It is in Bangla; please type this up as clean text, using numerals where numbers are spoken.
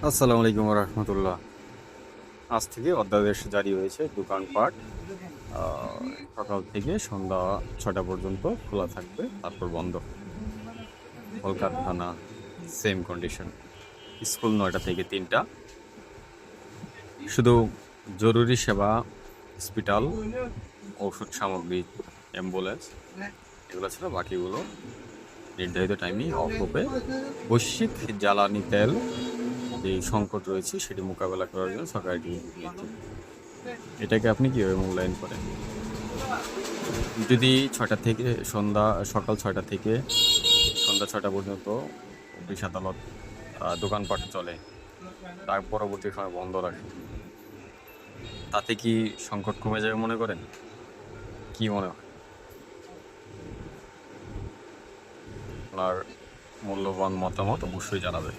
আসসালামু আলাইকুম রহমতুল্লাহ। আজ থেকে অধ্যাদেশ জারি হয়েছে। দোকানপাট সকাল থেকে সন্ধ্যা ৬টা পর্যন্ত খোলা থাকবে, তারপর বন্ধ। কলকারখানা সেম কন্ডিশন। স্কুল ৯টা থেকে ৩টা। শুধু জরুরি সেবা, হসপিটাল, ওষুধ সামগ্রী, অ্যাম্বুলেন্স এগুলো ছাড়া বাকিগুলো নির্ধারিত টাইমেই অফ হবে। বৈশ্বিক জ্বালানি তেল যে সংকট রয়েছে সেটি মোকাবেলা করার জন্য সরকার একটি উদ্যোগ নিচ্ছে। এটাকে আপনি কিভাবে মূল্যায়ন করেন? যদি সকাল ৬টা থেকে সন্ধ্যা ৬টা পর্যন্ত অফিস আদালত দোকানপাট চলে, তার পরবর্তী সময় বন্ধ রাখে, তাতে কি সংকট কমে যাবে মনে করেন? কি মনে হয়? আপনার মূল্যবান মতামত অবশ্যই জানাবেন।